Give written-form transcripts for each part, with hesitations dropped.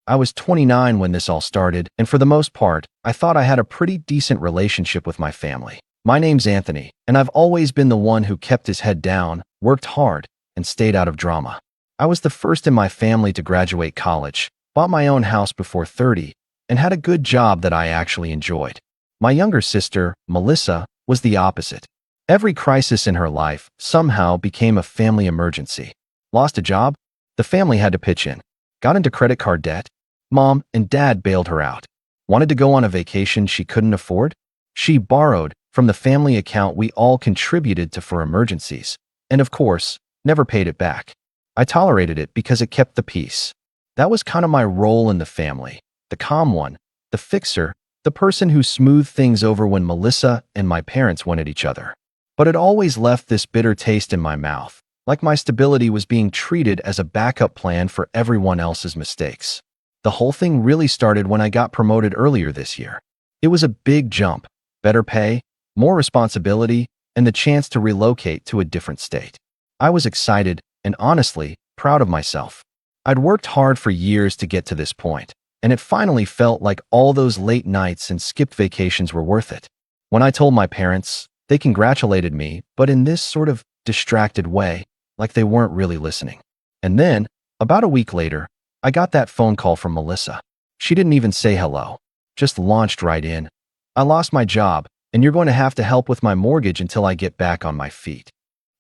I was 29 when this all started, and for the most part, I thought I had a pretty decent relationship with my family. My name's Anthony, and I've always been the one who kept his head down, worked hard, and stayed out of drama. I was the first in my family to graduate college, bought my own house before 30, and had a good job that I actually enjoyed. My younger sister, Melissa, was the opposite. Every crisis in her life somehow became a family emergency. Lost a job? The family had to pitch in. Got into credit card debt? Mom and Dad bailed her out. Wanted to go on a vacation she couldn't afford? She borrowed from the family account we all contributed to for emergencies, and of course, never paid it back. I tolerated it because it kept the peace. That was kind of my role in the family, the calm one, the fixer, the person who smoothed things over when Melissa and my parents went at each other. But it always left this bitter taste in my mouth, like my stability was being treated as a backup plan for everyone else's mistakes. The whole thing really started when I got promoted earlier this year. It was a big jump, better pay, more responsibility, and the chance to relocate to a different state. I was excited and honestly proud of myself. I'd worked hard for years to get to this point, and it finally felt like all those late nights and skipped vacations were worth it. When I told my parents, they congratulated me, but in this sort of distracted way, like they weren't really listening. And then, about a week later, I got that phone call from Melissa. She didn't even say hello, just launched right in. I lost my job, and you're going to have to help with my mortgage until I get back on my feet.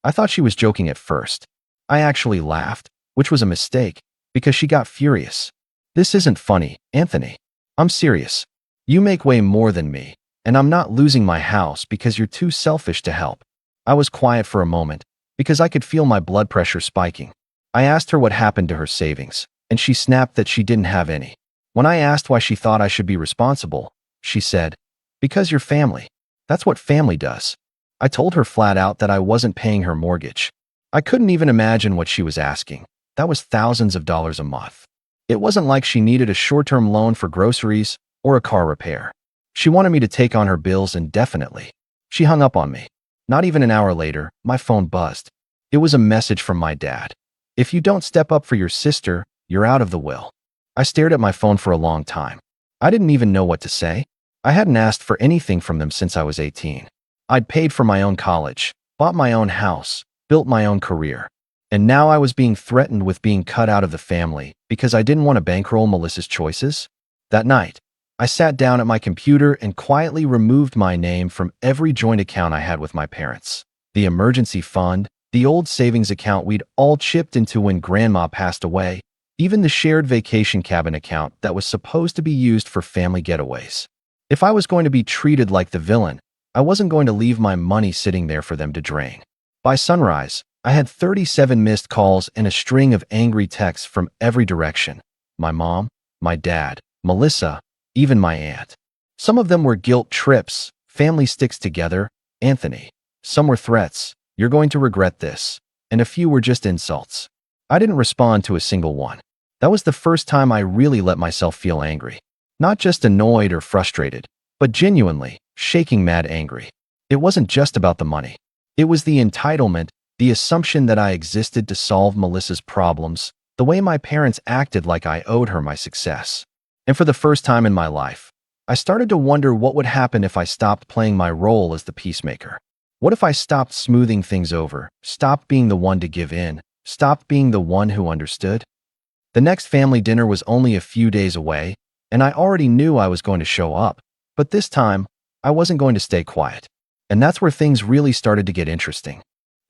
I thought she was joking at first. I actually laughed, which was a mistake, because she got furious. This isn't funny, Anthony. I'm serious. You make way more than me, and I'm not losing my house because you're too selfish to help. I was quiet for a moment, because I could feel my blood pressure spiking. I asked her what happened to her savings, and she snapped that she didn't have any. When I asked why she thought I should be responsible, she said, "Because you're family. That's what family does." I told her flat out that I wasn't paying her mortgage. I couldn't even imagine what she was asking. That was thousands of dollars a month. It wasn't like she needed a short-term loan for groceries or a car repair. She wanted me to take on her bills indefinitely. She hung up on me. Not even an hour later, my phone buzzed. It was a message from my dad. "If you don't step up for your sister, you're out of the will." I stared at my phone for a long time. I didn't even know what to say. I hadn't asked for anything from them since I was 18. I'd paid for my own college, bought my own house, built my own career. And now I was being threatened with being cut out of the family because I didn't want to bankroll Melissa's choices. That night, I sat down at my computer and quietly removed my name from every joint account I had with my parents. The emergency fund, the old savings account we'd all chipped into when Grandma passed away, even the shared vacation cabin account that was supposed to be used for family getaways. If I was going to be treated like the villain, I wasn't going to leave my money sitting there for them to drain. By sunrise, I had 37 missed calls and a string of angry texts from every direction. My mom, my dad, Melissa, even my aunt. Some of them were guilt trips, family sticks together, Anthony. Some were threats, "You're going to regret this." And a few were just insults. I didn't respond to a single one. That was the first time I really let myself feel angry. Not just annoyed or frustrated, but genuinely, shaking mad angry. It wasn't just about the money. It was the entitlement, the assumption that I existed to solve Melissa's problems, the way my parents acted like I owed her my success. And for the first time in my life, I started to wonder what would happen if I stopped playing my role as the peacemaker. What if I stopped smoothing things over, stopped being the one to give in, stopped being the one who understood? The next family dinner was only a few days away, and I already knew I was going to show up, but this time, I wasn't going to stay quiet. And that's where things really started to get interesting.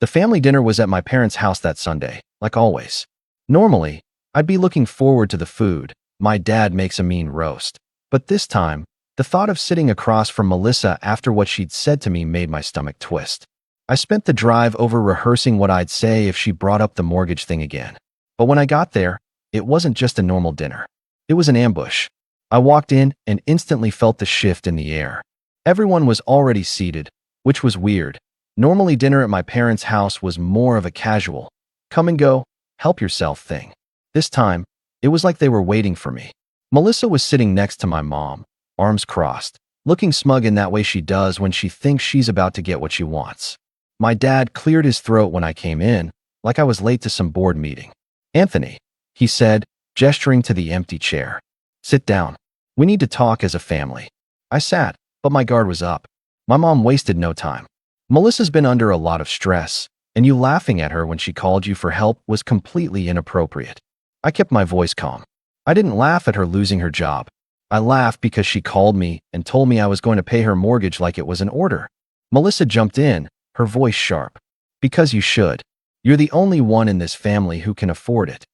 The family dinner was at my parents' house that Sunday, like always. Normally, I'd be looking forward to the food. My dad makes a mean roast. But this time, the thought of sitting across from Melissa after what she'd said to me made my stomach twist. I spent the drive over rehearsing what I'd say if she brought up the mortgage thing again. But when I got there, it wasn't just a normal dinner. It was an ambush. I walked in and instantly felt the shift in the air. Everyone was already seated, which was weird. Normally, dinner at my parents' house was more of a casual, come and go, help yourself thing. This time, it was like they were waiting for me. Melissa was sitting next to my mom, arms crossed, looking smug in that way she does when she thinks she's about to get what she wants. My dad cleared his throat when I came in, like I was late to some board meeting. "Anthony," he said, gesturing to the empty chair. Sit down. We need to talk as a family. I sat, but my guard was up. My mom wasted no time. Melissa's been under a lot of stress, and you laughing at her when she called you for help was completely inappropriate. I kept my voice calm. I didn't laugh at her losing her job. I laughed because she called me and told me I was going to pay her mortgage like it was an order. Melissa jumped in, her voice sharp. Because you should. You're the only one in this family who can afford it.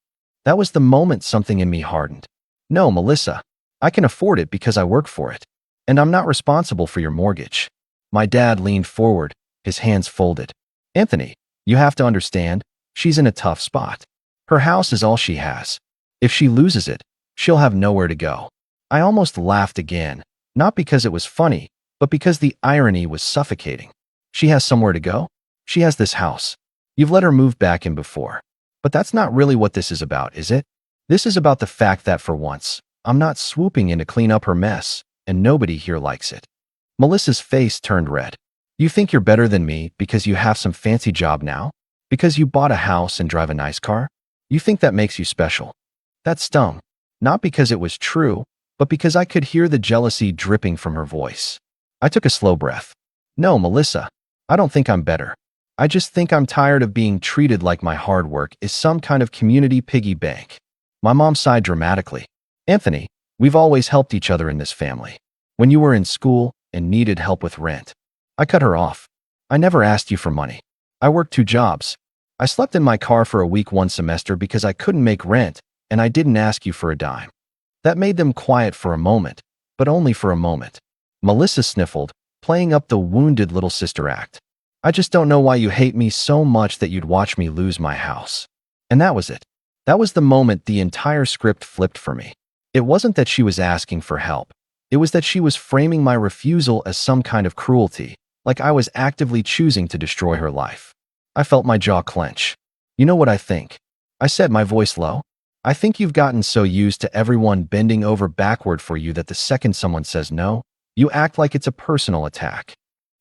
That was the moment something in me hardened. No, Melissa. I can afford it because I work for it. And I'm not responsible for your mortgage. My dad leaned forward, his hands folded. Anthony, you have to understand, she's in a tough spot. Her house is all she has. If she loses it, she'll have nowhere to go. I almost laughed again, not because it was funny, but because the irony was suffocating. She has somewhere to go? She has this house. You've let her move back in before. But that's not really what this is about, is it? This is about the fact that for once, I'm not swooping in to clean up her mess, and nobody here likes it. Melissa's face turned red. You think you're better than me because you have some fancy job now? Because you bought a house and drive a nice car? You think that makes you special? That stung. Not because it was true, but because I could hear the jealousy dripping from her voice. I took a slow breath. No, Melissa, I don't think I'm better. I just think I'm tired of being treated like my hard work is some kind of community piggy bank. My mom sighed dramatically. Anthony, we've always helped each other in this family. When you were in school and needed help with rent, I cut her off. I never asked you for money. I worked 2 jobs. I slept in my car for a week one semester because I couldn't make rent, and I didn't ask you for a dime. That made them quiet for a moment, but only for a moment. Melissa sniffled, playing up the wounded little sister act. I just don't know why you hate me so much that you'd watch me lose my house. And that was it. That was the moment the entire script flipped for me. It wasn't that she was asking for help. It was that she was framing my refusal as some kind of cruelty, like I was actively choosing to destroy her life. I felt my jaw clench. You know what I think? I said, my voice low. I think you've gotten so used to everyone bending over backward for you that the second someone says no, you act like it's a personal attack.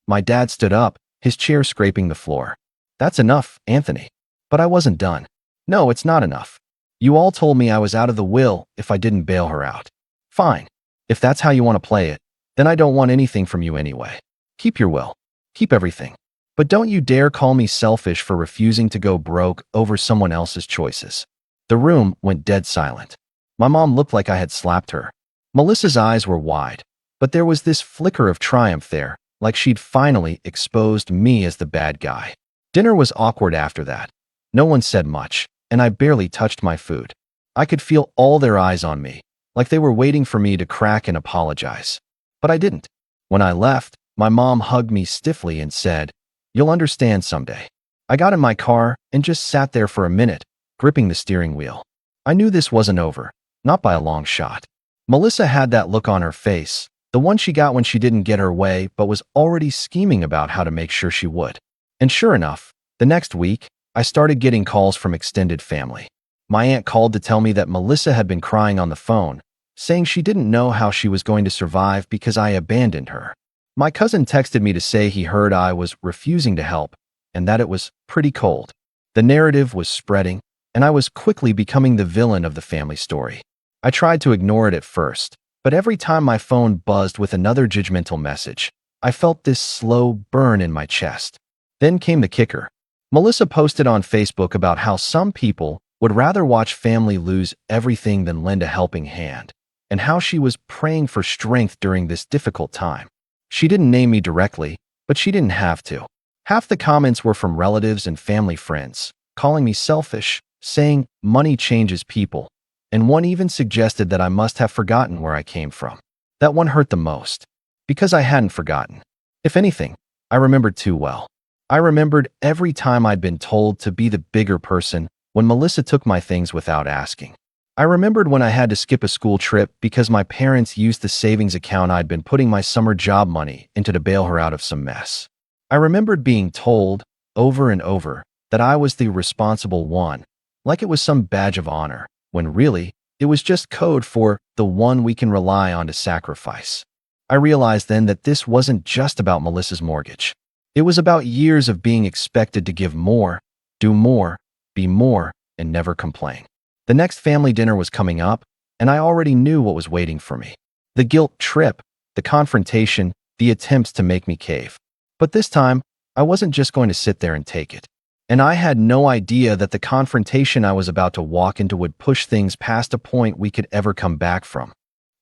My dad stood up, his chair scraping the floor. That's enough, Anthony. But I wasn't done. No, it's not enough. You all told me I was out of the will if I didn't bail her out. Fine. If that's how you want to play it, then I don't want anything from you anyway. Keep your will. Keep everything. But don't you dare call me selfish for refusing to go broke over someone else's choices. The room went dead silent. My mom looked like I had slapped her. Melissa's eyes were wide, but there was this flicker of triumph there, like she'd finally exposed me as the bad guy. Dinner was awkward after that. No one said much, and I barely touched my food. I could feel all their eyes on me, like they were waiting for me to crack and apologize. But I didn't. When I left, my mom hugged me stiffly and said, "You'll understand someday." I got in my car and just sat there for a minute, gripping the steering wheel. I knew this wasn't over, not by a long shot. Melissa had that look on her face, the one she got when she didn't get her way but was already scheming about how to make sure she would. And sure enough, the next week, I started getting calls from extended family. My aunt called to tell me that Melissa had been crying on the phone, saying she didn't know how she was going to survive because I abandoned her. My cousin texted me to say he heard I was refusing to help and that it was pretty cold. The narrative was spreading, and I was quickly becoming the villain of the family story. I tried to ignore it at first, but every time my phone buzzed with another judgmental message, I felt this slow burn in my chest. Then came the kicker. Melissa posted on Facebook about how some people would rather watch family lose everything than lend a helping hand, and how she was praying for strength during this difficult time. She didn't name me directly, but she didn't have to. Half the comments were from relatives and family friends, calling me selfish, saying money changes people, and one even suggested that I must have forgotten where I came from. That one hurt the most, because I hadn't forgotten. If anything, I remembered too well. I remembered every time I'd been told to be the bigger person when Melissa took my things without asking. I remembered when I had to skip a school trip because my parents used the savings account I'd been putting my summer job money into to bail her out of some mess. I remembered being told, over and over, that I was the responsible one, like it was some badge of honor, when really, it was just code for the one we can rely on to sacrifice. I realized then that this wasn't just about Melissa's mortgage. It was about years of being expected to give more, do more, be more, and never complain. The next family dinner was coming up, and I already knew what was waiting for me. The guilt trip, the confrontation, the attempts to make me cave. But this time, I wasn't just going to sit there and take it. And I had no idea that the confrontation I was about to walk into would push things past a point we could ever come back from.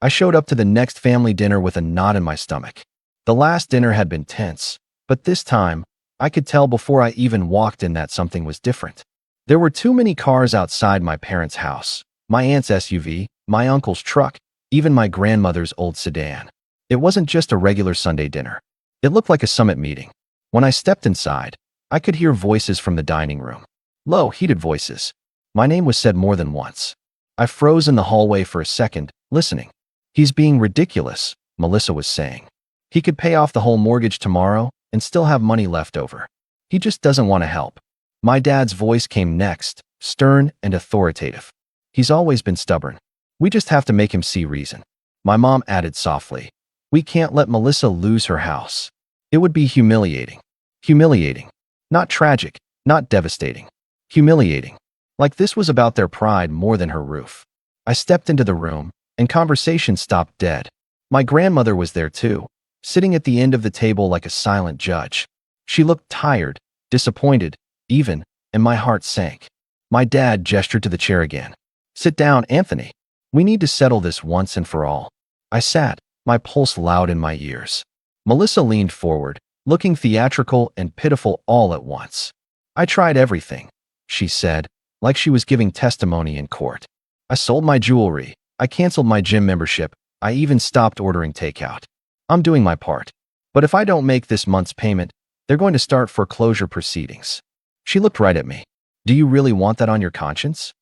I showed up to the next family dinner with a knot in my stomach. The last dinner had been tense, but this time, I could tell before I even walked in that something was different. There were too many cars outside my parents' house, my aunt's SUV, my uncle's truck, even my grandmother's old sedan. It wasn't just a regular Sunday dinner. It looked like a summit meeting. When I stepped inside, I could hear voices from the dining room. Low, heated voices. My name was said more than once. I froze in the hallway for a second, listening. "He's being ridiculous," Melissa was saying. "He could pay off the whole mortgage tomorrow and still have money left over. He just doesn't want to help." My dad's voice came next, stern and authoritative. "He's always been stubborn. We just have to make him see reason." My mom added softly, "We can't let Melissa lose her house. It would be humiliating." Humiliating. Not tragic, not devastating. Humiliating. Like this was about their pride more than her roof. I stepped into the room, and conversation stopped dead. My grandmother was there too, sitting at the end of the table like a silent judge. She looked tired, disappointed, even, and my heart sank. My dad gestured to the chair again. "Sit down, Anthony. We need to settle this once and for all." I sat, my pulse loud in my ears. Melissa leaned forward, looking theatrical and pitiful all at once. "I tried everything," she said, like she was giving testimony in court. "I sold my jewelry. I canceled my gym membership. I even stopped ordering takeout. I'm doing my part. But if I don't make this month's payment, they're going to start foreclosure proceedings." She looked right at me. "Do you really want that on your conscience?"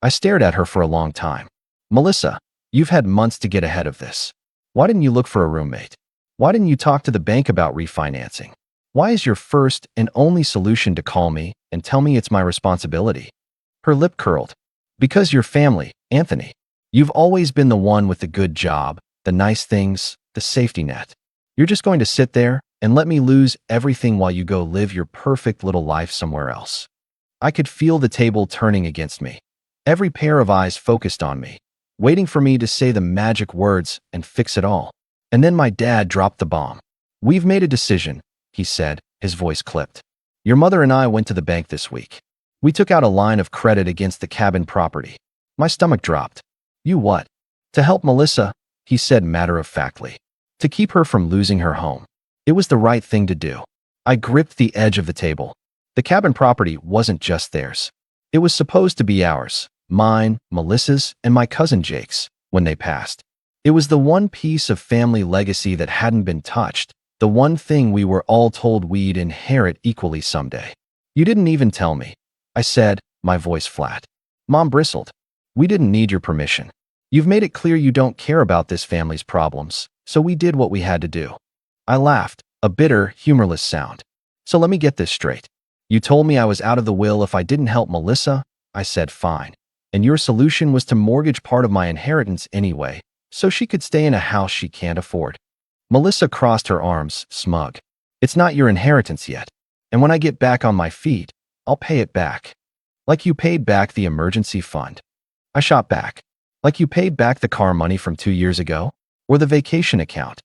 I stared at her for a long time. "Melissa, you've had months to get ahead of this. Why didn't you look for a roommate? Why didn't you talk to the bank about refinancing? Why is your first and only solution to call me and tell me it's my responsibility?" Her lip curled. "Because you're family, Anthony. You've always been the one with the good job, the nice things, the safety net. You're just going to sit there and let me lose everything while you go live your perfect little life somewhere else." I could feel the table turning against me. Every pair of eyes focused on me, waiting for me to say the magic words and fix it all. And then my dad dropped the bomb. "We've made a decision," he said, his voice clipped. "Your mother and I went to the bank this week. We took out a line of credit against the cabin property." My stomach dropped. "You what?" "To help Melissa," he said matter-of-factly. "To keep her from losing her home. It was the right thing to do." I gripped the edge of the table. The cabin property wasn't just theirs. It was supposed to be ours, mine, Melissa's, and my cousin Jake's, when they passed. It was the one piece of family legacy that hadn't been touched, the one thing we were all told we'd inherit equally someday. "You didn't even tell me," I said, my voice flat. Mom bristled. "We didn't need your permission. You've made it clear you don't care about this family's problems, so we did what we had to do." I laughed, a bitter, humorless sound. "So let me get this straight. You told me I was out of the will if I didn't help Melissa?" I said fine. "And your solution was to mortgage part of my inheritance anyway, so she could stay in a house she can't afford." Melissa crossed her arms, smug. "It's not your inheritance yet. And when I get back on my feet, I'll pay it back." "Like you paid back the emergency fund?" I shot back. "Like you paid back the car money from 2 years ago? Or the vacation account?"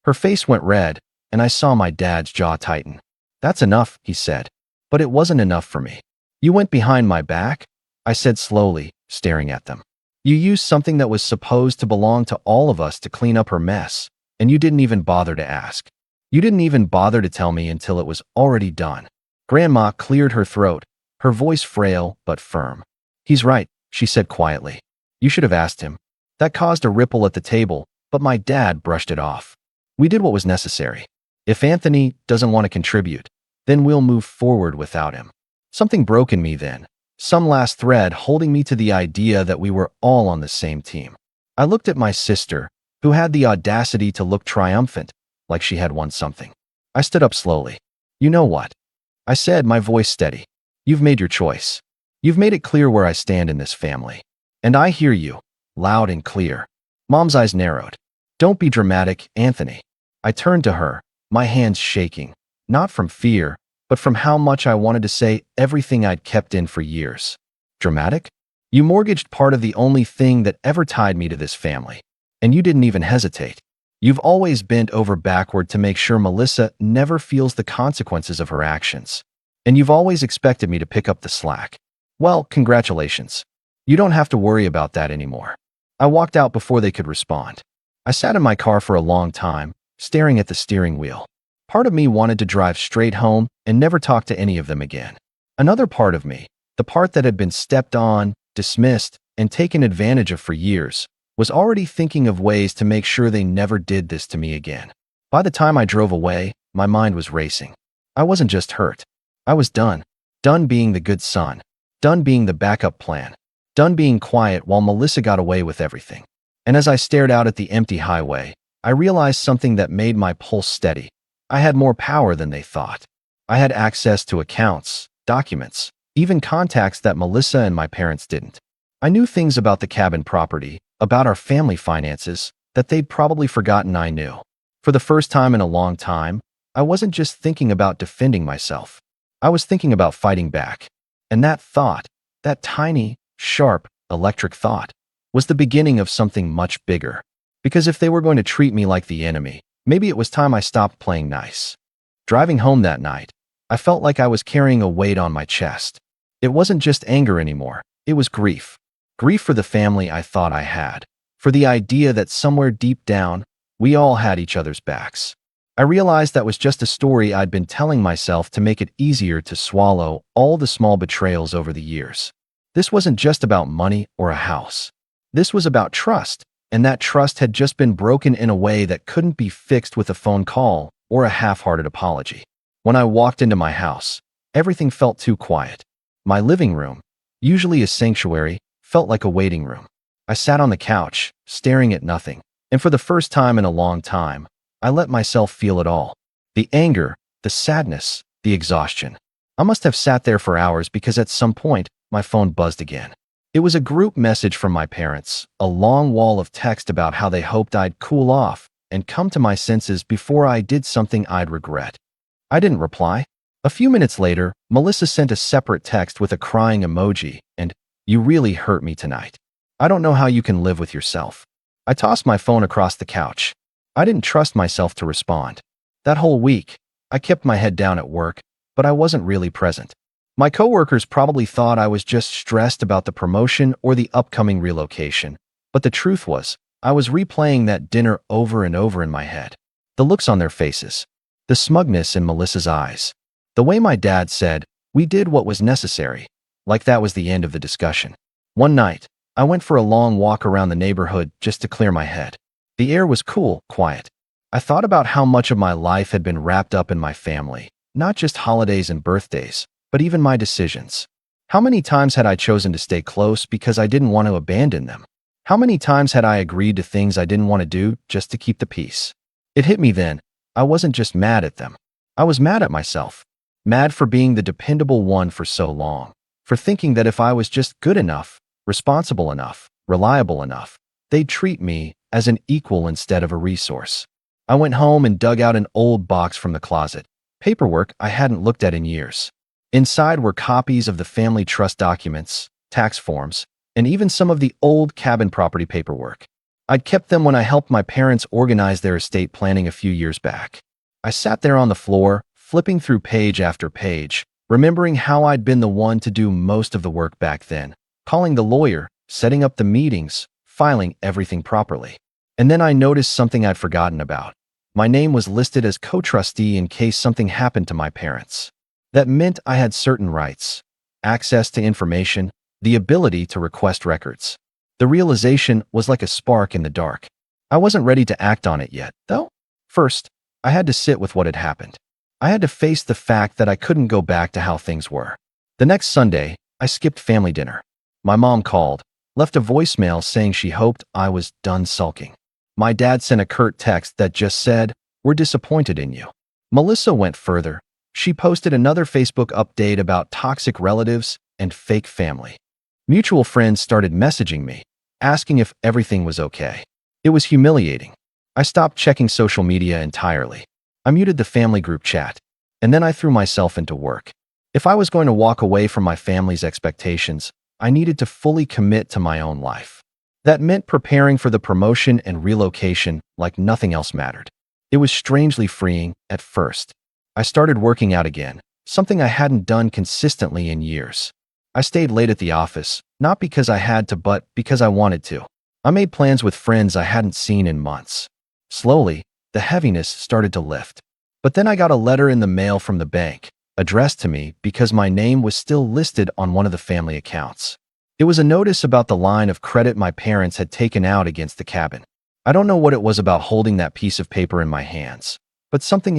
Her face went red, and I saw my dad's jaw tighten. "That's enough," he said. "But it wasn't enough for me. You went behind my back?" I said slowly, staring at them. "You used something that was supposed to belong to all of us to clean up her mess, and you didn't even bother to ask. You didn't even bother to tell me until it was already done." Grandma cleared her throat, her voice frail but firm. "He's right," she said quietly. "You should have asked him." That caused a ripple at the table, but my dad brushed it off. "We did what was necessary. If Anthony doesn't want to contribute, then we'll move forward without him." Something broke in me then, some last thread holding me to the idea that we were all on the same team. I looked at my sister, who had the audacity to look triumphant, like she had won something. I stood up slowly. "You know what?" I said, my voice steady. "You've made your choice. You've made it clear where I stand in this family. And I hear you, loud and clear." Mom's eyes narrowed. "Don't be dramatic, Anthony." I turned to her, my hands shaking, not from fear, but from how much I wanted to say everything I'd kept in for years. "Dramatic? You mortgaged part of the only thing that ever tied me to this family. And you didn't even hesitate. You've always bent over backward to make sure Melissa never feels the consequences of her actions. And you've always expected me to pick up the slack. Well, congratulations. You don't have to worry about that anymore. I walked out before they could respond. I sat in my car for a long time, staring at the steering wheel. Part of me wanted to drive straight home and never talk to any of them again. Another part of me, the part that had been stepped on, dismissed, and taken advantage of for years, was already thinking of ways to make sure they never did this to me again. By the time I drove away, my mind was racing. I wasn't just hurt. I was done. Done being the good son. Done being the backup plan. Done being quiet while Melissa got away with everything. And as I stared out at the empty highway, I realized something that made my pulse steady. I had more power than they thought. I had access to accounts, documents, even contacts that Melissa and my parents didn't. I knew things about the cabin property, about our family finances, that they'd probably forgotten I knew. For the first time in a long time, I wasn't just thinking about defending myself. I was thinking about fighting back. And that thought, that tiny, sharp, electric thought, was the beginning of something much bigger. Because if they were going to treat me like the enemy, maybe it was time I stopped playing nice. Driving home that night, I felt like I was carrying a weight on my chest. It wasn't just anger anymore, it was grief. Grief for the family I thought I had, for the idea that somewhere deep down, we all had each other's backs. I realized that was just a story I'd been telling myself to make it easier to swallow all the small betrayals over the years. This wasn't just about money or a house. This was about trust, and that trust had just been broken in a way that couldn't be fixed with a phone call or a half-hearted apology. When I walked into my house, everything felt too quiet. My living room, usually a sanctuary, felt like a waiting room. I sat on the couch, staring at nothing, and for the first time in a long time, I let myself feel it all. The anger, the sadness, the exhaustion. I must have sat there for hours because at some point, my phone buzzed again. It was a group message from my parents, a long wall of text about how they hoped I'd cool off and come to my senses before I did something I'd regret. I didn't reply. A few minutes later, Melissa sent a separate text with a crying emoji and, "You really hurt me tonight. I don't know how you can live with yourself." I tossed my phone across the couch. I didn't trust myself to respond. That whole week, I kept my head down at work, but I wasn't really present. My coworkers probably thought I was just stressed about the promotion or the upcoming relocation, but the truth was, I was replaying that dinner over and over in my head. The looks on their faces, the smugness in Melissa's eyes, the way my dad said, "We did what was necessary," like that was the end of the discussion. One night, I went for a long walk around the neighborhood just to clear my head. The air was cool, quiet. I thought about how much of my life had been wrapped up in my family, not just holidays and birthdays, but even my decisions. How many times had I chosen to stay close because I didn't want to abandon them? How many times had I agreed to things I didn't want to do just to keep the peace? It hit me then. I wasn't just mad at them. I was mad at myself. Mad for being the dependable one for so long. For thinking that if I was just good enough, responsible enough, reliable enough, they'd treat me as an equal instead of a resource. I went home and dug out an old box from the closet, paperwork I hadn't looked at in years. Inside were copies of the family trust documents, tax forms, and even some of the old cabin property paperwork. I'd kept them when I helped my parents organize their estate planning a few years back. I sat there on the floor, flipping through page after page, remembering how I'd been the one to do most of the work back then, calling the lawyer, setting up the meetings, filing everything properly. And then I noticed something I'd forgotten about. My name was listed as co-trustee in case something happened to my parents. That meant I had certain rights, access to information, the ability to request records. The realization was like a spark in the dark. I wasn't ready to act on it yet, though. First, I had to sit with what had happened. I had to face the fact that I couldn't go back to how things were. The next Sunday, I skipped family dinner. My mom called, left a voicemail saying she hoped I was done sulking. My dad sent a curt text that just said, "We're disappointed in you." Melissa went further. She posted another Facebook update about toxic relatives and fake family. Mutual friends started messaging me, asking if everything was okay. It was humiliating. I stopped checking social media entirely. I muted the family group chat, and then I threw myself into work. If I was going to walk away from my family's expectations, I needed to fully commit to my own life. That meant preparing for the promotion and relocation like nothing else mattered. It was strangely freeing at first. I started working out again, something I hadn't done consistently in years. I stayed late at the office, not because I had to, but because I wanted to. I made plans with friends I hadn't seen in months. Slowly, the heaviness started to lift. But then I got a letter in the mail from the bank, addressed to me because my name was still listed on one of the family accounts. It was a notice about the line of credit my parents had taken out against the cabin. I don't know what it was about holding that piece of paper in my hands, but something